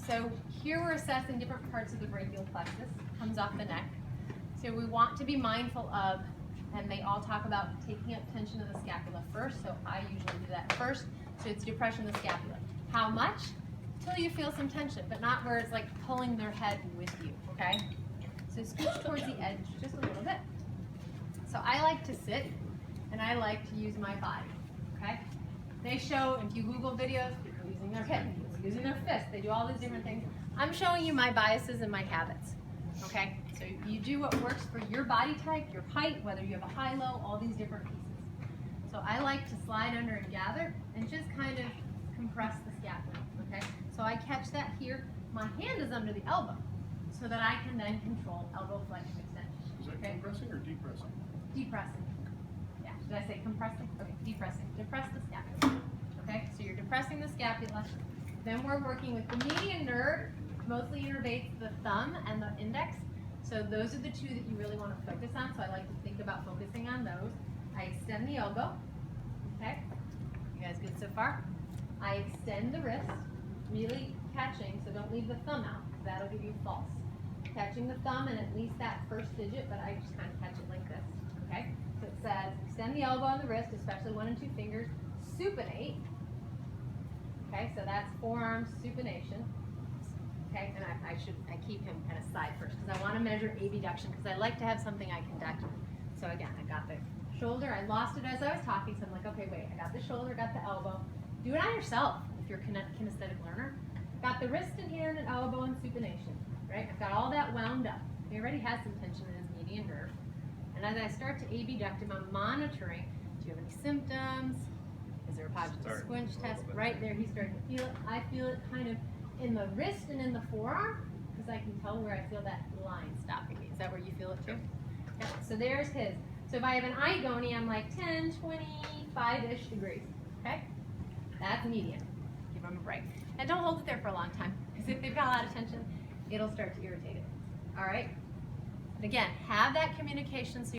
So here we're assessing different parts of the brachial plexus, comes off the neck. So we want to be mindful of, and they all talk about taking up tension of the scapula first, so I usually do that first. So it's depression of the scapula. How much? Till you feel some tension, but not where it's like pulling their head with you, okay? So scooch towards the edge just a little bit. So I like to sit, and I like to use my body, okay? They show, if you Google videos, people using their hip, people using their fist, they do all these different things. I'm showing you my biases and my habits, okay? So you do what works for your body type, your height, whether you have a high, low, all these different pieces. So I like to slide under and gather and just kind of compress the scapula, okay? So I catch that here. My hand is under the elbow so that I can then control elbow flexion extension. Is that Okay? compressing or depressing? Depressing. Yeah, did I say compressing? Okay, depressing. Depress the scapula. Okay, so you're depressing the scapula. Then we're working with the median nerve, mostly innervates the thumb and the index. So those are the two that you really want to focus on. So I like to think about focusing on those. I extend the elbow. Okay, you guys good so far? I extend the wrist, really catching, so don't leave the thumb out, because that'll give you false. Catching the thumb and at least that first digit, but I just kind of catch it like this, okay? So it says, extend the elbow on the wrist, especially 1 and 2 fingers, supinate. Okay, so that's forearm supination. Okay, and I keep him kind of side first, because I want to measure abduction, because I like to have something I can duct. So again, I got the shoulder, I lost it as I was talking, so I'm like, okay, wait, I got the shoulder, got the elbow. Do it on yourself if you're a kinesthetic learner. Got the wrist and hand and elbow and supination, right? I've got all that wound up. He already has some tension in his median nerve. And as I start to abduct him, I'm monitoring, do you have any symptoms? Is there a positive squinch test? Right there, he's starting to feel it. I feel it kind of in the wrist and in the forearm, because I can tell where I feel that line stopping me. Is that where you feel it too? Yeah. So there's his. So if I have an igony, I'm like 10, 25-ish degrees, okay? That's median. Give them a break. And don't hold it there for a long time, because if they've got a lot of tension, it'll start to irritate it. All right? But again, have that communication so